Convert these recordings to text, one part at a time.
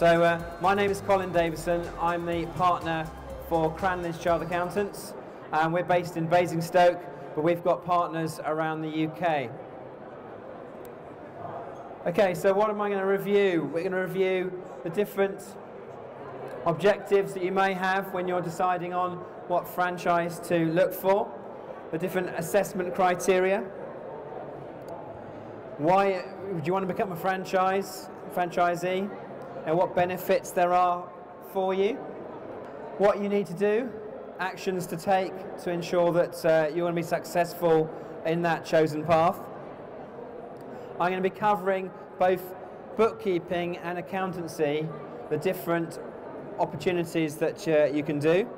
My name is Colin Davison. I'm the partner for Cranleys Child Accountants, and we're based in Basingstoke, but we've got partners around the UK. Okay, so what am I going to review? We're going to review the different objectives that you may have when you're deciding on what franchise to look for, the different assessment criteria. Why do you want to become a franchisee, and what benefits there are for you, what you need to do, actions to take to ensure that you're going to be successful in that chosen path. I'm going to be covering both bookkeeping and accountancy, the different opportunities that you can do,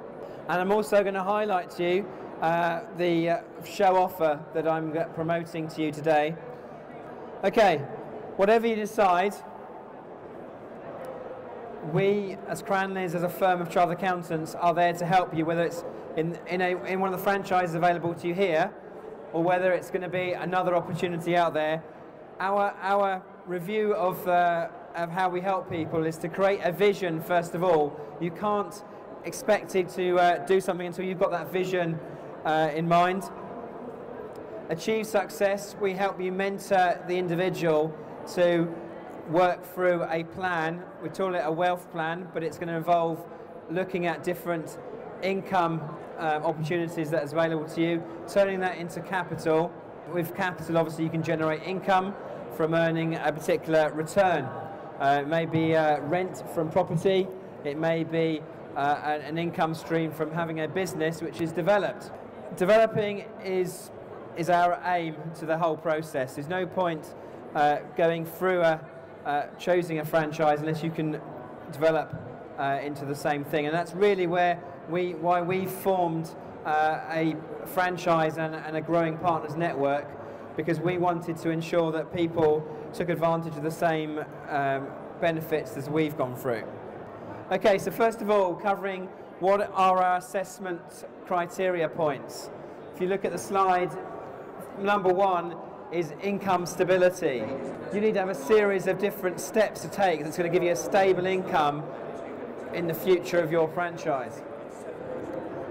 and I'm also going to highlight to you the show offer that I'm promoting to you today. Okay, whatever you decide, we as Cranleys, as a firm of child accountants, are there to help you, whether it's in one of the franchises available to you here, or whether it's going to be another opportunity out there. Our review of how we help people is to create a vision. First of all, you can't expect it to do something until you've got that vision in mind. Achieve success. We help you mentor the individual to work through a plan. We call it a wealth plan, but it's going to involve looking at different income opportunities that is available to you, turning that into capital. With capital, obviously, you can generate income from earning a particular return. It may be rent from property. It may be an income stream from having a business which is developed. Developing is our aim to the whole process. There's no point going through choosing a franchise unless you can develop into the same thing, and that's really why we formed a franchise and a growing partners network, because we wanted to ensure that people took advantage of the same benefits as we've gone through. Okay, so first of all, covering what are our assessment criteria points. If you look at the slide, number one is income stability. You need to have a series of different steps to take that's going to give you a stable income in the future of your franchise.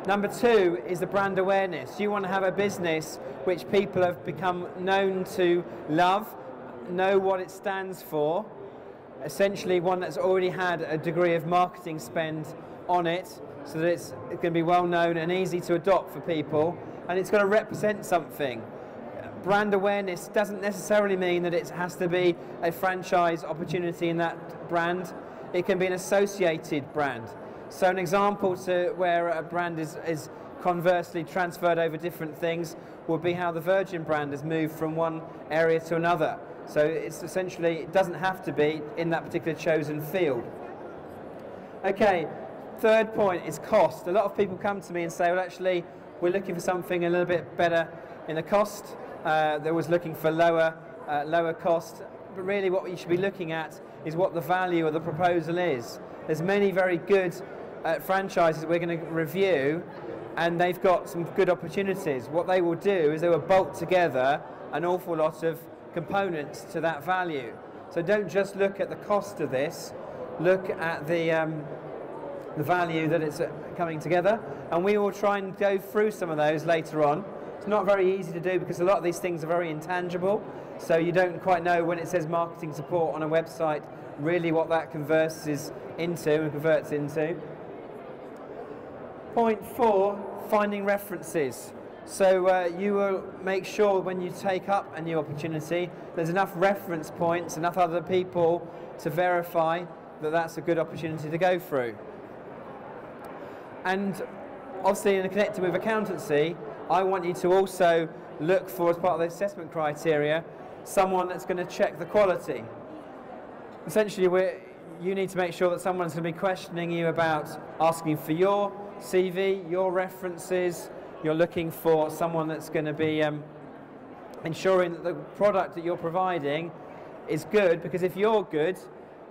Number two is the brand awareness. You want to have a business which people have become known to love, know what it stands for, essentially one that's already had a degree of marketing spend on it, so that it's going to be well known and easy to adopt for people, and it's going to represent something. Brand awareness doesn't necessarily mean that it has to be a franchise opportunity in that brand. It can be an associated brand. So an example to where a brand is conversely transferred over different things would be how the Virgin brand has moved from one area to another. So it's essentially, it doesn't have to be in that particular chosen field. Okay, third point is cost. A lot of people come to me and say, well, actually, we're looking for something a little bit better in the cost. They was looking for lower cost, but really what you should be looking at is what the value of the proposal is. There's many very good franchises we're going to review, and they've got some good opportunities. What they will do is they will bolt together an awful lot of components to that value. So don't just look at the cost of this, look at the value that it's coming together, and we will try and go through some of those later on. It's not very easy to do because a lot of these things are very intangible, so you don't quite know when it says marketing support on a website really what that converts into. Point four, finding references. So you will make sure when you take up a new opportunity there's enough reference points, enough other people to verify that that's a good opportunity to go through. And obviously, in connecting with accountancy, I want you to also look for, as part of the assessment criteria, someone that's going to check the quality. Essentially, you need to make sure that someone's going to be questioning you about asking for your CV, your references. You're looking for someone that's going to be ensuring that the product that you're providing is good, because if you're good,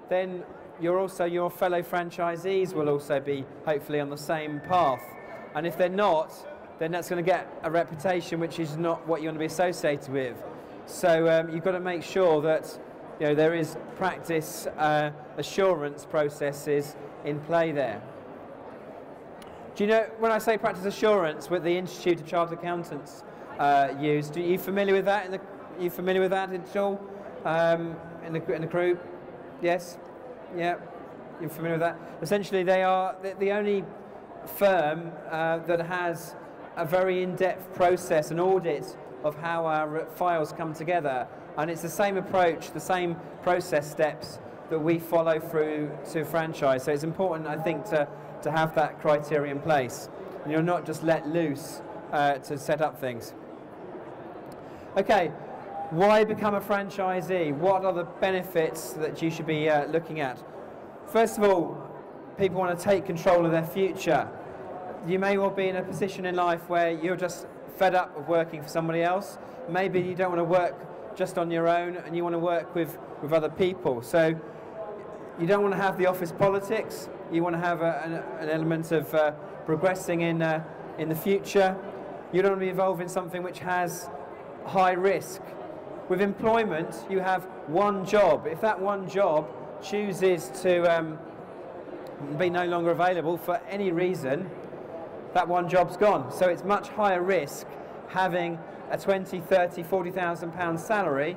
then your fellow franchisees will also be hopefully on the same path. And if they're not, then that's going to get a reputation which is not what you want to be associated with. So you've got to make sure that there is practice assurance processes in play there. Do you know, when I say practice assurance, what the Institute of Chartered Accountants use, are you familiar with that? Are you familiar with that at all in the group? Yes? Yeah? You're familiar with that? Essentially, they are the only firm that has a very in-depth process, an audit of how our files come together. And it's the same approach, the same process steps that we follow through to franchise. So it's important, I think, to have that criteria in place. And you're not just let loose to set up things. Okay, why become a franchisee? What are the benefits that you should be looking at? First of all, people want to take control of their future. You may well be in a position in life where you're just fed up of working for somebody else. Maybe you don't want to work just on your own and you want to work with other people. So you don't want to have the office politics. You want to have an element of progressing in the future. You don't want to be involved in something which has high risk. With employment, you have one job. If that one job chooses to be no longer available for any reason, that one job's gone. So it's much higher risk having a 20, 30, 40,000 pound salary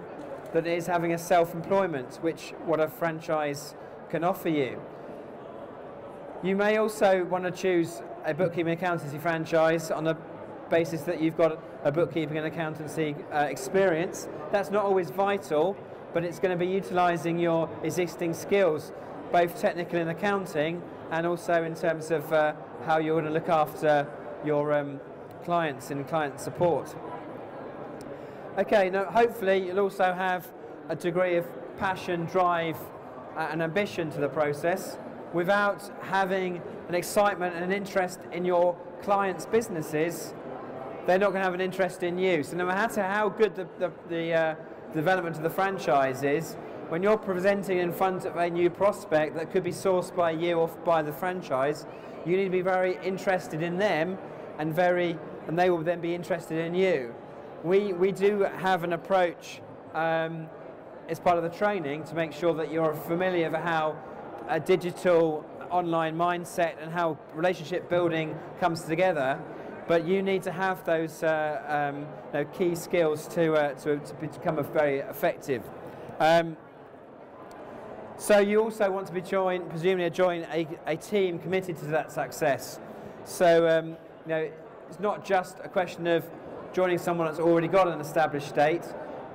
than it is having a self-employment, which what a franchise can offer you. You may also want to choose a bookkeeping accountancy franchise on the basis that you've got a bookkeeping and accountancy experience. That's not always vital, but it's going to be utilising your existing skills, both technical in accounting and also in terms of how you're going to look after your clients and client support. Okay, now hopefully you'll also have a degree of passion, drive and ambition to the process without having an excitement and an interest in your clients' businesses. They're not going to have an interest in you. So no matter how good the development of the franchise is, when you're presenting in front of a new prospect that could be sourced by you or by the franchise, you need to be very interested in them and they will then be interested in you. We do have an approach as part of the training to make sure that you're familiar with how a digital online mindset and how relationship building comes together, but you need to have those key skills to become very effective. So you also want to be presumably join a team committed to that success. So it's not just a question of joining someone that's already got an established state.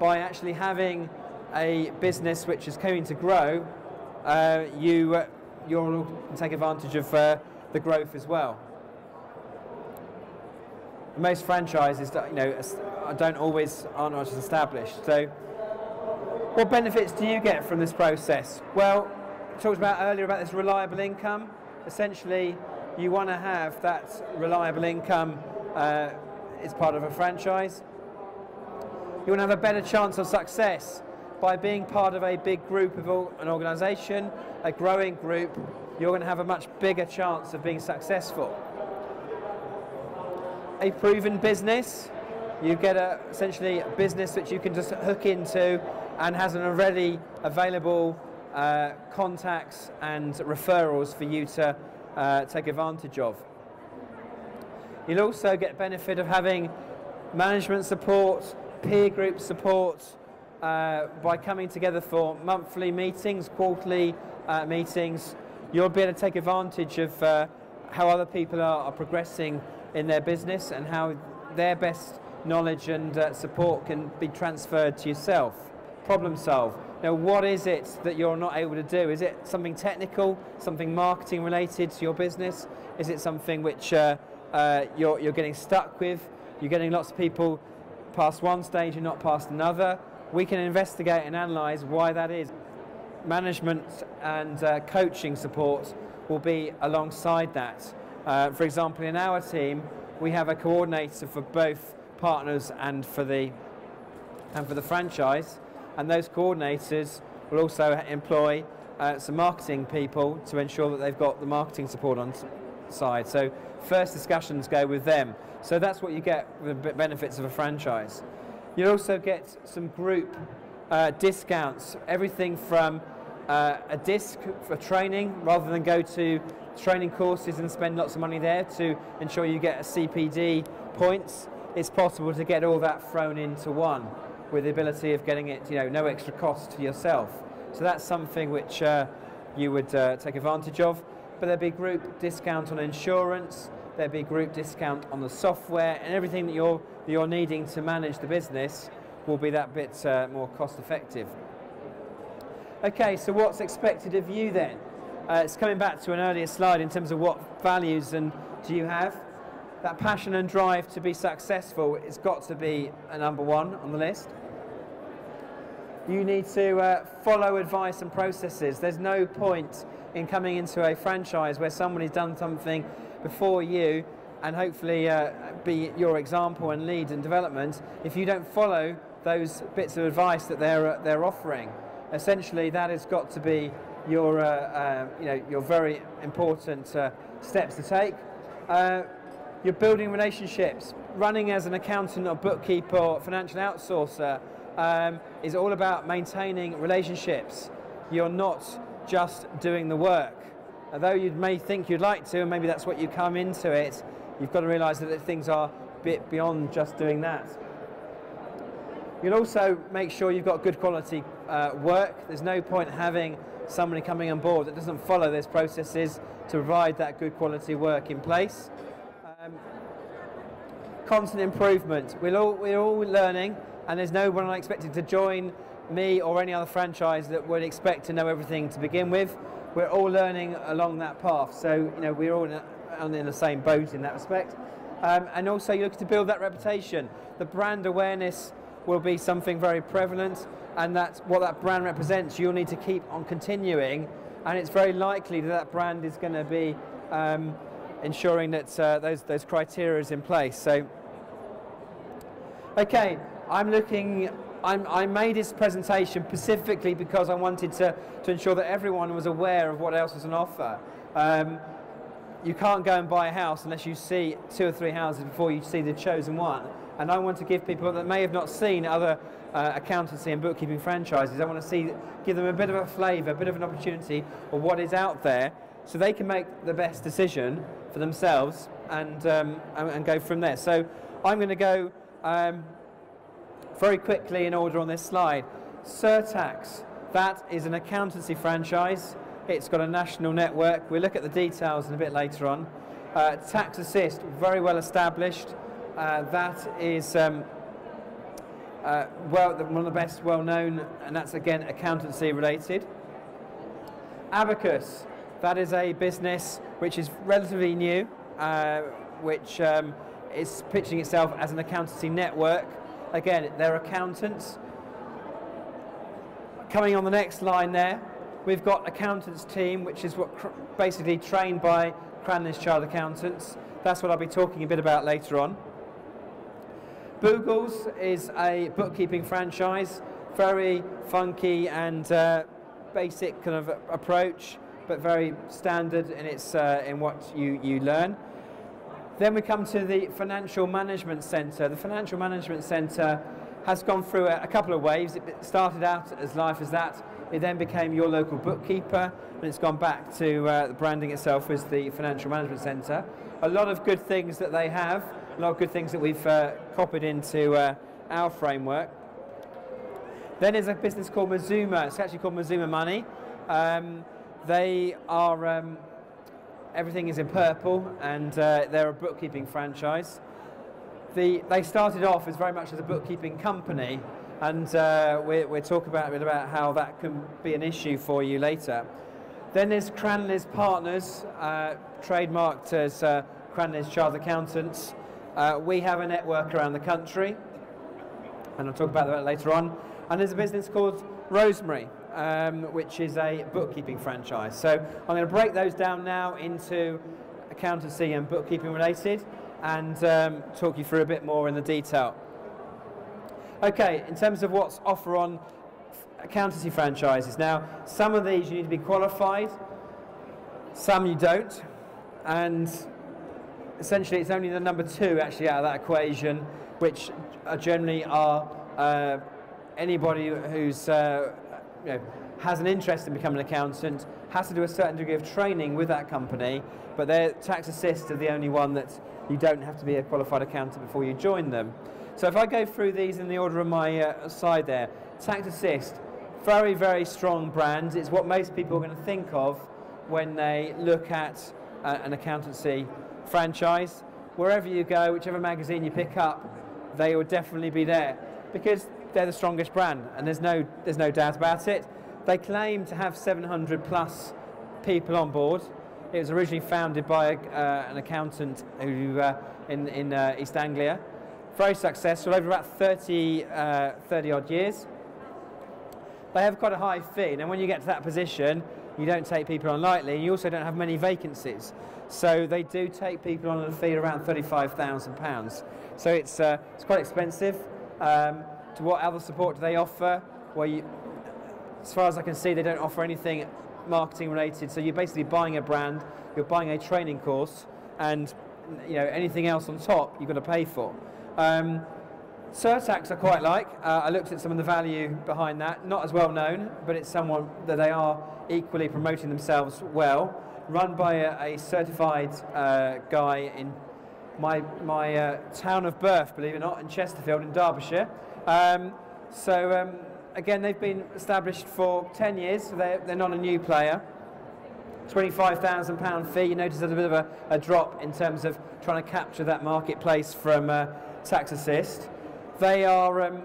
By actually having a business which is going to grow, you'll take advantage of the growth as well. Most franchises, aren't always established. So, what benefits do you get from this process? Well, I talked about earlier about this reliable income. Essentially, you want to have that reliable income as part of a franchise. You want to have a better chance of success by being part of a big group of an organisation, a growing group. You're going to have a much bigger chance of being successful. A proven business, you get essentially a business which you can just hook into and has an already available contacts and referrals for you to take advantage of. You'll also get benefit of having management support, peer group support, by coming together for monthly meetings, quarterly meetings. You'll be able to take advantage of how other people are progressing in their business and how their best knowledge and support can be transferred to yourself. Problem solve. Now, what is it that you're not able to do? Is it something technical, something marketing related to your business? Is it something which you're getting stuck with? You're getting lots of people past one stage and not past another. We can investigate and analyse why that is. Management and coaching support will be alongside that. For example, in our team, we have a coordinator for both partners and for the franchise, and those coordinators will also employ some marketing people to ensure that they've got the marketing support on side. So first discussions go with them. So that's what you get with the benefits of a franchise. You'll also get some group discounts, everything from a disc for training, rather than go to training courses and spend lots of money there to ensure you get a CPD points. It's possible to get all that thrown into one with the ability of getting it, no extra cost to yourself. So that's something which you would take advantage of. But there'd be group discount on insurance, there'd be group discount on the software, and everything that you're needing to manage the business will be that bit more cost effective. Okay, so what's expected of you then? It's coming back to an earlier slide in terms of what values and do you have. That passion and drive to be successful, it's got to be a number one on the list. You need to follow advice and processes. There's no point in coming into a franchise where somebody's done something before you and hopefully be your example and lead in development if you don't follow those bits of advice that they're offering. Essentially, that has got to be your your very important steps to take. You're building relationships. Running as an accountant or bookkeeper or financial outsourcer is all about maintaining relationships. You're not just doing the work. Although you may think you'd like to, and maybe that's what you come into it, you've got to realise that things are a bit beyond just doing that. You'll also make sure you've got good quality work. There's no point having somebody coming on board that doesn't follow those processes to provide that good quality work in place. Constant improvement. We're all learning, and there's no one expected to join me or any other franchise that would expect to know everything to begin with. We're all learning along that path, so we're all in the same boat in that respect. And also you look to build that reputation. The brand awareness will be something very prevalent, and that's what that brand represents. You'll need to keep on continuing, and it's very likely that that brand is going to be ensuring that those criteria is in place. So, okay, I made this presentation specifically because I wanted to ensure that everyone was aware of what else was on offer. You can't go and buy a house unless you see 2 or 3 houses before you see the chosen one. And I want to give people that may have not seen other accountancy and bookkeeping franchises, I want to give them a bit of a flavour, a bit of an opportunity of what is out there, so they can make the best decision for themselves and go from there. So I'm going to go very quickly in order on this slide. Surtax, that is an accountancy franchise. It's got a national network. We'll look at the details in a bit later on. Tax Assist, very well established. That is one of the best well-known, and that's again accountancy related. Abacus, that is a business which is relatively new, which is pitching itself as an accountancy network. Again, they're accountants. Coming on the next line there, we've got accountants team, which is basically trained by Cranleys Chartered Accountants. That's what I'll be talking a bit about later on. Boogles is a bookkeeping franchise, very funky and basic kind of approach, but very standard in its in what you learn. Then we come to the Financial Management Centre. The Financial Management Centre has gone through a couple of waves. It started out as life as that. It then became your local bookkeeper, and it's gone back to the branding itself as the Financial Management Centre. A lot of good things that they have, a lot of good things that we've copied into our framework. Then there's a business called Mazuma. It's actually called Mazuma Money. They are, everything is in purple, and they're a bookkeeping franchise. They started off as very much as a bookkeeping company, and we'll talk a bit about how that can be an issue for you later. Then there's Cranleys Partners, trademarked as Cranleys Chartered Accountants. We have a network around the country, and I'll talk about that later on. And there's a business called Rosemary, which is a bookkeeping franchise. So I'm going to break those down now into accountancy and bookkeeping related, and talk you through a bit more in the detail. Okay, in terms of what's offer on accountancy franchises. Now, some of these you need to be qualified, some you don't, and essentially it's only the number 2 actually out of that equation which generally are anybody who's you know, has an interest in becoming an accountant has to do a certain degree of training with that company, but their Tax Assist are the only one that you don't have to be a qualified accountant before you join them. So if I go through these in the order of my side there, Tax Assist, very, very strong brand. It's what most people are going to think of when they look at an accountancy franchise. Wherever you go, whichever magazine you pick up, they will definitely be there because they're the strongest brand, and there's no doubt about it. They claim to have 700 plus people on board. It was originally founded by an accountant who in East Anglia. Very successful, over about 30 odd years. They have quite a high fee, and when you get to that position, you don't take people on lightly, and you also don't have many vacancies. So they do take people on a fee around £35,000. So it's quite expensive. To what other support do they offer? Well, as far as I can see, they don't offer anything marketing related. So you're basically buying a brand, you're buying a training course, and anything else on top you've got to pay for. Surtax I quite like. I looked at some of the value behind that. Not as well known, but it's someone that they are equally promoting themselves well. Run by a certified guy in my town of birth, believe it or not, in Chesterfield in Derbyshire. Again, they've been established for 10 years, so they're not a new player. £25,000 fee. You notice there's a bit of a drop in terms of trying to capture that marketplace from Tax Assist. They are about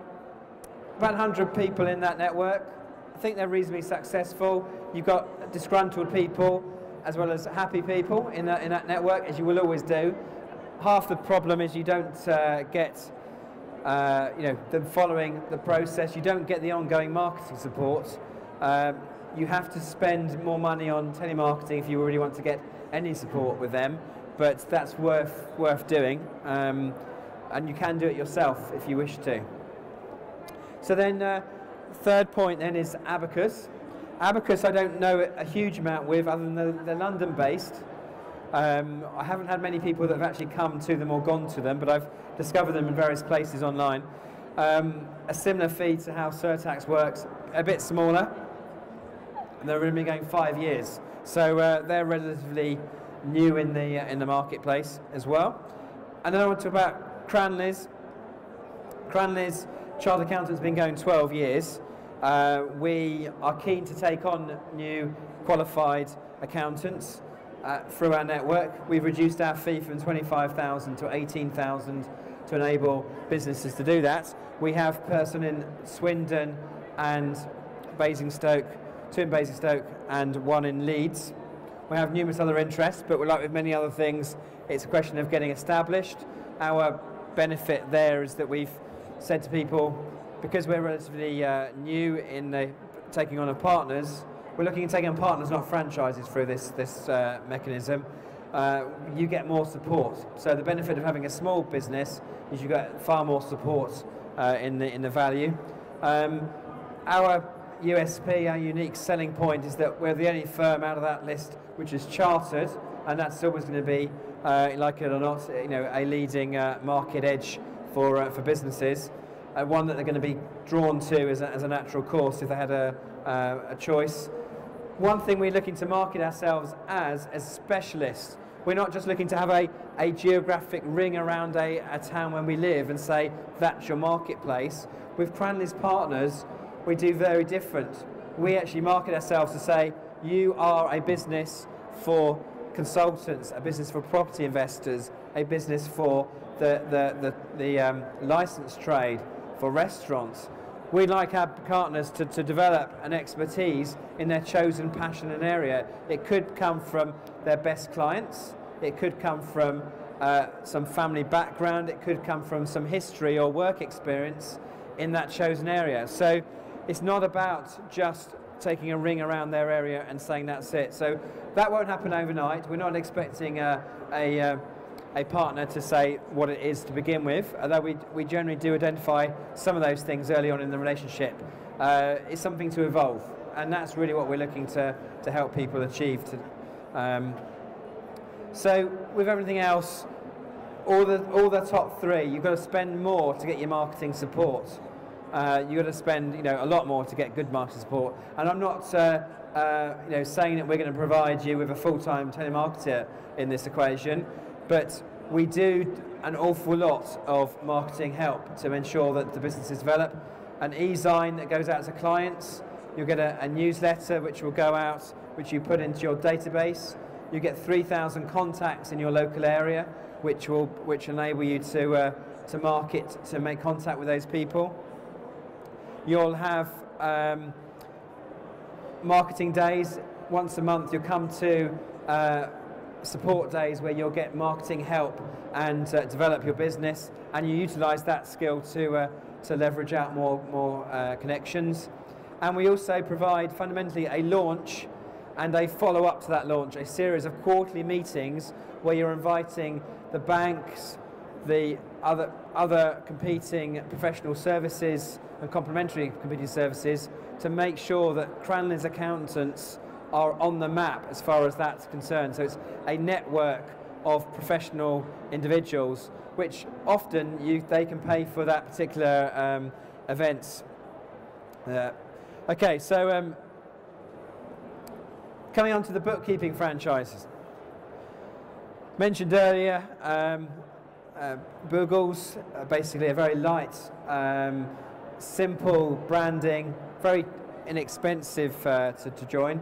100 people in that network. I think they're reasonably successful. You've got disgruntled people as well as happy people in that network, as you will always do. Half the problem is you don't get them following the process. You don't get the ongoing marketing support. You have to spend more money on telemarketing if you really want to get any support with them, but that's worth doing, and you can do it yourself if you wish to. So then, third point then is Abacus. Abacus I don't know a huge amount with, other than they're London-based. I haven't had many people that have actually come to them or gone to them, but I've discovered them in various places online. A similar fee to how Surtax works, a bit smaller. And they've only been going 5 years, so they're relatively new in the marketplace as well. And then I want to talk about Cranleys. Cranleys Chartered Accountant's been going 12 years. We are keen to take on new qualified accountants through our network. We've reduced our fee from 25,000 to 18,000 to enable businesses to do that. We have a person in Swindon and Basingstoke, 2 in Basingstoke and 1 in Leeds. We have numerous other interests, but like with many other things, it's a question of getting established. Our benefit there is that we've said to people, because we're relatively new in the taking on of partners, we're looking at taking on partners, not franchises, through this mechanism. You get more support. So the benefit of having a small business is you get far more support in the value. Our USP, our unique selling point, is that we're the only firm out of that list which is chartered, and that's always going to be, like it or not, a leading market edge for businesses. One that they're going to be drawn to as a natural course if they had a choice. One thing we're looking to market ourselves as specialists. We're not just looking to have a geographic ring around a town where we live and say that's your marketplace. With Cranleys Partners, we do very different. We actually market ourselves to say you are a business for consultants, a business for property investors, a business for the licensed trade, for restaurants. We'd like our partners to develop an expertise in their chosen passion and area. It could come from their best clients, it could come from some family background, it could come from some history or work experience in that chosen area. So it's not about just taking a ring around their area and saying that's it. So that won't happen overnight. We're not expecting a partner to say what it is to begin with, although we generally do identify some of those things early on in the relationship. It's something to evolve, and that's really what we're looking to help people achieve. So with everything else, all the top 3, you've got to spend more to get your marketing support. you've got to spend a lot more to get good marketing support. And I'm not saying that we're going to provide you with a full-time telemarketer in this equation, but we do an awful lot of marketing help to ensure that the businesses develop. An e-sign that goes out to clients, you'll get a newsletter which will go out, which you put into your database. You get 3,000 contacts in your local area, which enable you to market, to make contact with those people. You'll have marketing days once a month. You'll come to support days where you'll get marketing help and develop your business, and you utilise that skill to leverage out more connections. And we also provide fundamentally a launch and a follow-up to that launch, a series of quarterly meetings where you're inviting the banks, the other competing professional services and complementary competing services, to make sure that Cranleys accountants are on the map as far as that's concerned. So it's a network of professional individuals, which often they can pay for that particular events. Okay, so coming on to the bookkeeping franchises. Mentioned earlier, Boogles, basically a very light, simple branding, very inexpensive to join.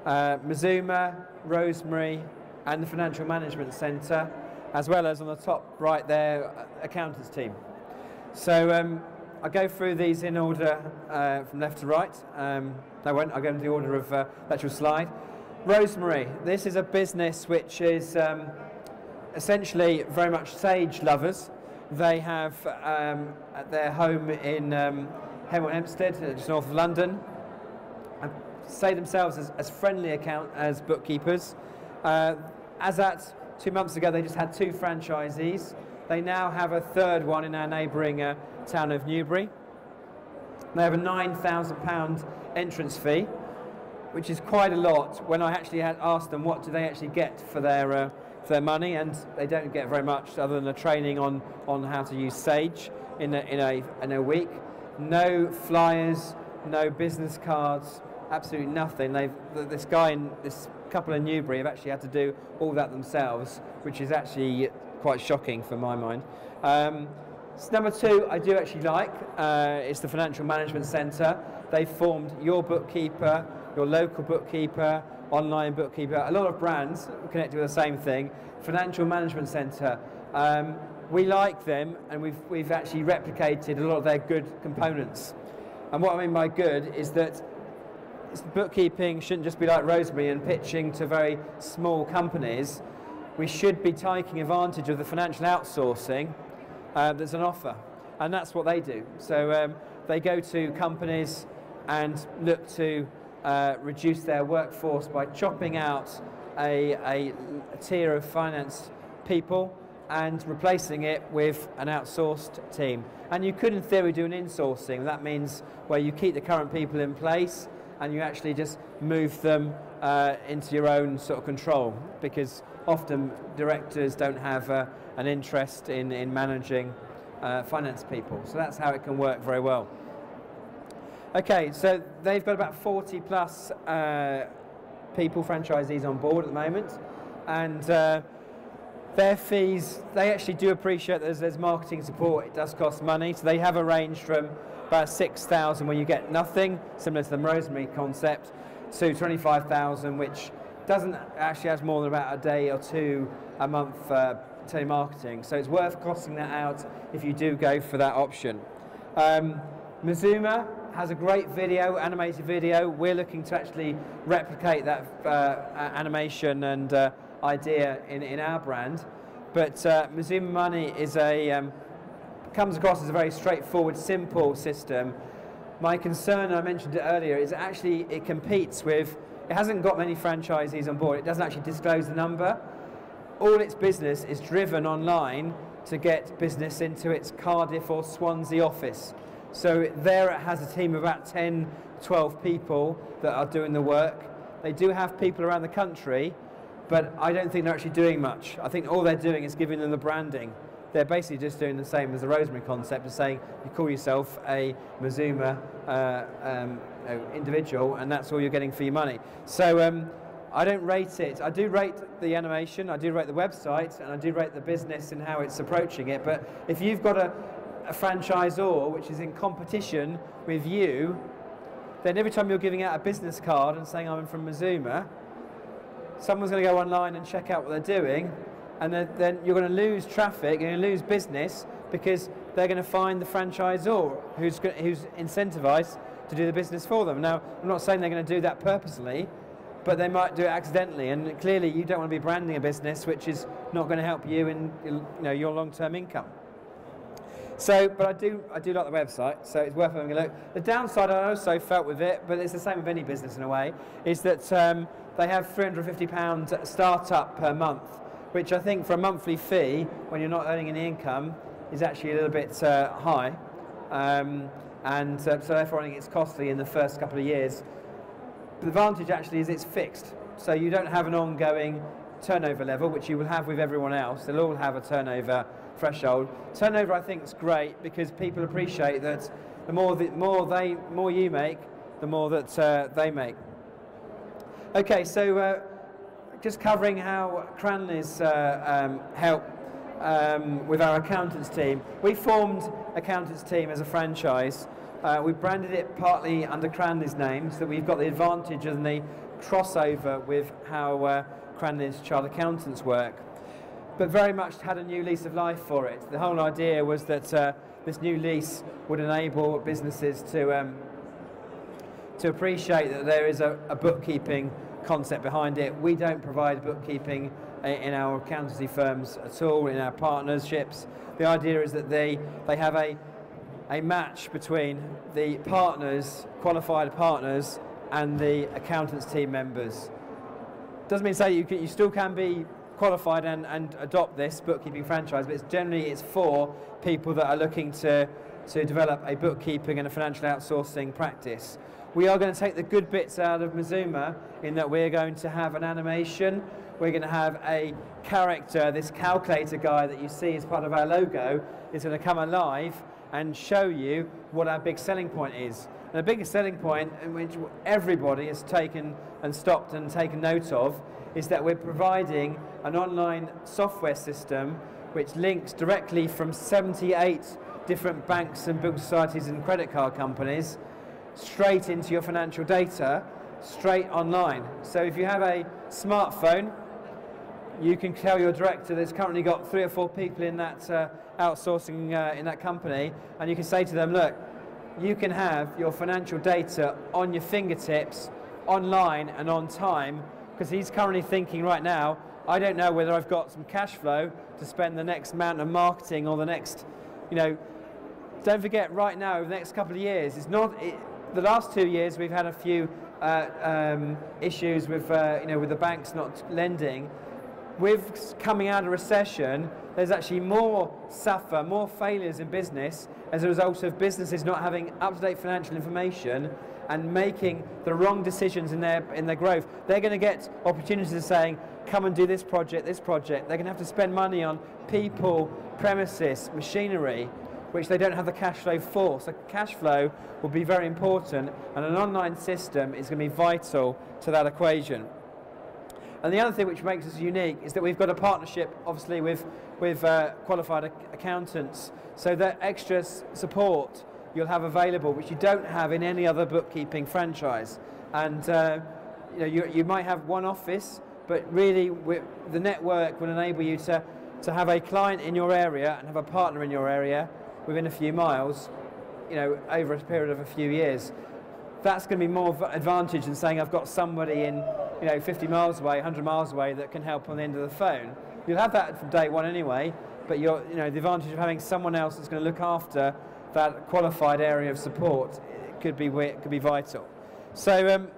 Mazuma, Rosemary, and the Financial Management Centre, as well as on the top right there, accountants team. So I'll go through these in order from left to right. No, I won't. I'll go into the order of the actual slide. Rosemary, this is a business which is essentially very much sage lovers. They have their home in Hemel Hempstead, just north of London, and say themselves as friendly as bookkeepers. As at 2 months ago, they just had 2 franchisees. They now have a third one in our neighbouring town of Newbury. They have a £9,000 entrance fee, which is quite a lot. When I actually had asked them what do they actually get for their money, and they don't get very much other than a training on how to use Sage in a week. No flyers, no business cards, absolutely nothing. This couple in Newbury have actually had to do all that themselves, which is actually quite shocking for my mind. So number 2 I do actually like, it's the Financial Management Centre. They've formed your bookkeeper, your local bookkeeper, online bookkeeper, a lot of brands connected with the same thing. Financial Management Centre. We like them, and we've actually replicated a lot of their good components. And what I mean by good is that bookkeeping shouldn't just be like Rosemary and pitching to very small companies. We should be taking advantage of the financial outsourcing that's an offer, and that's what they do. So they go to companies and look to reduce their workforce by chopping out a tier of finance people and replacing it with an outsourced team. And you could in theory do an insourcing. That means where you keep the current people in place and you actually just move them into your own sort of control, because often directors don't have an interest in managing finance people. So that's how it can work very well. Okay, so they've got about 40 plus people, franchisees on board at the moment, and their fees, they actually do appreciate that there's marketing support. It does cost money, so they have a range from about 6,000 where you get nothing, similar to the Rosemary concept, to 25,000, which doesn't actually have more than about a day or 2 a month telemarketing. So it's worth costing that out if you do go for that option. Mazuma has a great video, animated video. We're looking to actually replicate that animation and idea in our brand. But Mazuma Money is comes across as a very straightforward, simple system. My concern, and I mentioned it earlier, is actually it competes with, it hasn't got many franchisees on board. It doesn't actually disclose the number. All its business is driven online to get business into its Cardiff or Swansea office. So there it has a team of about 10, 12 people that are doing the work. They do have people around the country, but I don't think they're actually doing much. I think all they're doing is giving them the branding. they're basically just doing the same as the Rosemary concept of saying you call yourself a Mazuma individual, and that's all you're getting for your money. So I don't rate it. I do rate the animation, I do rate the website, and I do rate the business and how it's approaching it. But if you've got a franchisor which is in competition with you, then every time you're giving out a business card and saying I'm from Mazuma, someone's going to go online and check out what they're doing, and then you're going to lose traffic, you're going to lose business, because they're going to find the franchisor who's incentivized to do the business for them. Now, I'm not saying they're going to do that purposely, but they might do it accidentally, and clearly you don't want to be branding a business which is not going to help you in your long-term income. So, but I do like the website, so it's worth having a look. The downside I also felt with it, but it's the same with any business in a way, is that they have £350 startup per month, which I think for a monthly fee, when you're not earning any income, is actually a little bit high. So therefore I think it's costly in the first couple of years. The advantage actually is it's fixed, so you don't have an ongoing turnover level, which you will have with everyone else. They'll all have a turnover threshold. Turnover, I think, is great because people appreciate that the more you make, the more that they make. Okay, so just covering how Cranleys help with our accountants team. We formed accountants team as a franchise. We branded it partly under Cranleys' name, so that we've got the advantage and the crossover with how Cranleys Chartered Accountants work, but very much had a new lease of life for it. The whole idea was that this new lease would enable businesses to appreciate that there is a bookkeeping concept behind it. We don't provide bookkeeping in our accountancy firms at all, in our partnerships. The idea is that they have a match between the partners, qualified partners, and the accountants team members. Doesn't mean to say you still can be qualified and adopt this bookkeeping franchise, but it's for people that are looking to develop a bookkeeping and a financial outsourcing practice. We are going to take the good bits out of Mazuma in that we're going to have an animation, we're going to have a character, this calculator guy that you see as part of our logo is going to come alive and show you what our big selling point is. And the biggest selling point, in which everybody has taken and stopped and taken note of, is that we're providing an online software system which links directly from 78 different banks and building societies and credit card companies straight into your financial data, straight online. So if you have a smartphone, you can tell your director that's currently got 3 or 4 people in that outsourcing in that company, and you can say to them, look, you can have your financial data on your fingertips, online and on time, because he's currently thinking right now, I don't know whether I've got some cash flow to spend the next amount of marketing or the next, don't forget right now, over the next couple of years, the last 2 years we've had a few issues with, with the banks not lending. With coming out of recession, there's actually more failures in business as a result of businesses not having up-to-date financial information and making the wrong decisions in their growth. They're going to get opportunities of saying, come and do this project. They're going to have to spend money on people, premises, machinery, which they don't have the cash flow for. So cash flow will be very important, and an online system is going to be vital to that equation. And the other thing which makes us unique is that we've got a partnership, obviously, with qualified accountants, so that extra support you'll have available, which you don't have in any other bookkeeping franchise. And you might have one office, but really the network will enable you to have a client in your area and have a partner in your area within a few miles, over a period of a few years. That's going to be more advantage than saying I've got somebody in 50 miles away, 100 miles away that can help on the end of the phone. You'll have that from day one anyway, but the advantage of having someone else that's going to look after that qualified area of support could be vital. So,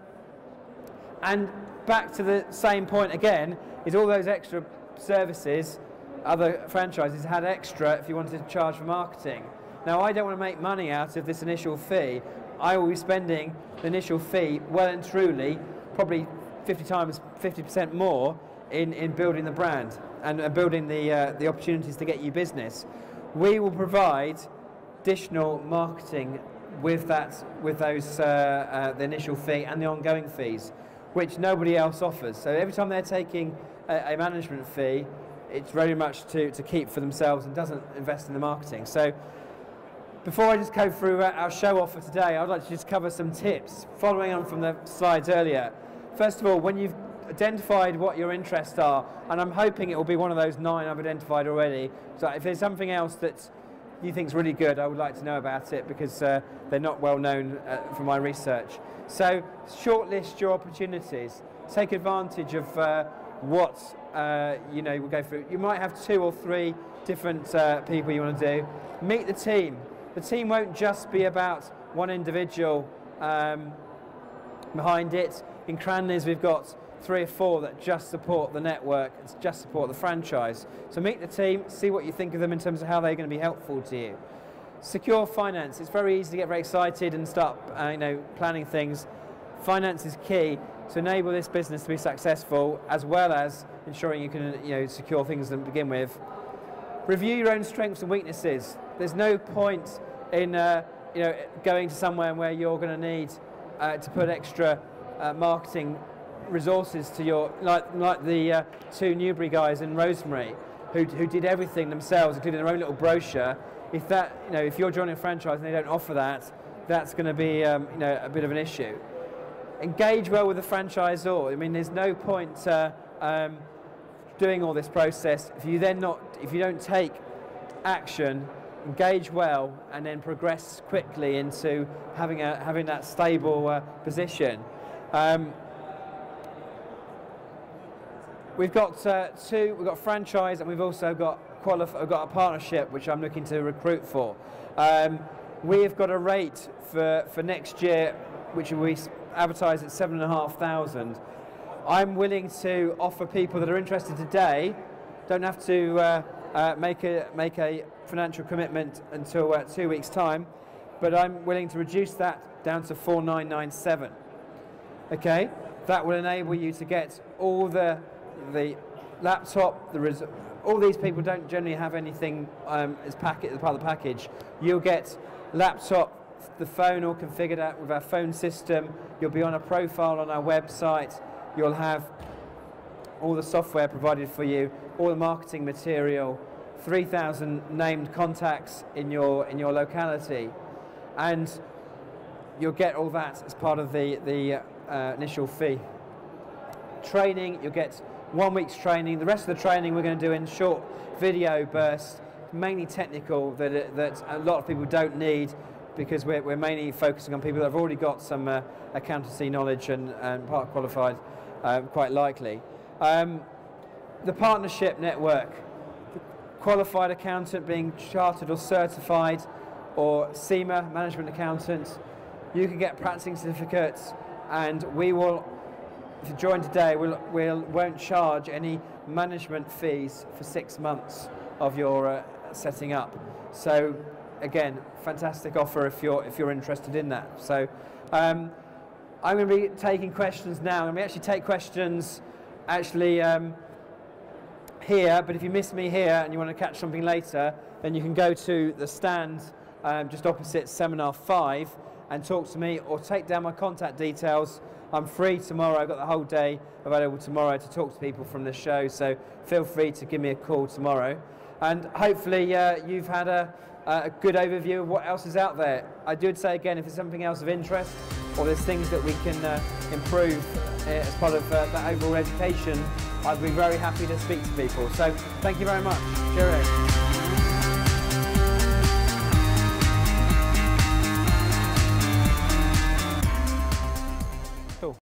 and back to the same point again, is all those extra services, other franchises had extra if you wanted to charge for marketing. Now, I don't want to make money out of this initial fee. I will be spending the initial fee well and truly, probably 50% more in building the brand and building the opportunities to get you business. We will provide additional marketing with those the initial fee and the ongoing fees, which nobody else offers. So every time they're taking a management fee, it's very much to keep for themselves and doesn't invest in the marketing. So before I just go through our show offer today, I'd like to just cover some tips following on from the slides earlier. First of all, when you've identified what your interests are, and I'm hoping it will be one of those 9 I've identified already, so if there's something else that you think is really good, I would like to know about it, because they're not well known from my research. So shortlist your opportunities. Take advantage of what we'll go through. You might have 2 or 3 different people you want to do. Meet the team. The team won't just be about one individual behind it. In Cranleys, we've got 3 or 4 that just support the network, just support the franchise. So meet the team, see what you think of them in terms of how they're going to be helpful to you. Secure finance. It's very easy to get very excited and start planning things. Finance is key to enable this business to be successful, as well as ensuring you can secure things to begin with. Review your own strengths and weaknesses. There's no point in going to somewhere where you're going to need to put extra marketing resources to your, like the 2 Newbury guys in Rosemary who did everything themselves, including their own little brochure. If you're joining a franchise and they don't offer that, that's going to be a bit of an issue. Engage well with the franchisor. I mean, there's no point doing all this process if you don't take action, engage well, and then progress quickly into having that stable position. We've got we've got franchise, and we've also got a partnership which I'm looking to recruit for. We've got a rate for next year which we advertise at 7,500. I'm willing to offer people that are interested today, don't have to make a financial commitment until 2 weeks' time, but I'm willing to reduce that down to 4,997. Okay, that will enable you to get all the laptop, all these people don't generally have anything as part of the package. You'll get laptop, the phone all configured out with our phone system. You'll be on a profile on our website. You'll have all the software provided for you, all the marketing material, 3,000 named contacts in your locality, and you'll get all that as part of the initial fee. Training, you'll get 1 week's training. The rest of the training we're going to do in short video bursts, mainly technical, that a lot of people don't need, because we're mainly focusing on people that have already got some accountancy knowledge and part qualified, quite likely. The partnership network, the qualified accountant being chartered or certified, or CIMA, management accountant, you can get practicing certificates, and we will, if you join today, we won't charge any management fees for 6 months of your setting up. So again, fantastic offer if you're interested in that. So I'm going to be taking questions now, and we actually take questions here, but if you miss me here and you want to catch something later, then you can go to the stand just opposite Seminar 5 and talk to me, or take down my contact details. I'm free tomorrow. I've got the whole day available tomorrow to talk to people from the show, so feel free to give me a call tomorrow. And hopefully you've had a good overview of what else is out there. I would say again, if there's something else of interest, or there's things that we can improve as part of that overall education, I'd be very happy to speak to people. So thank you very much. Cheerio.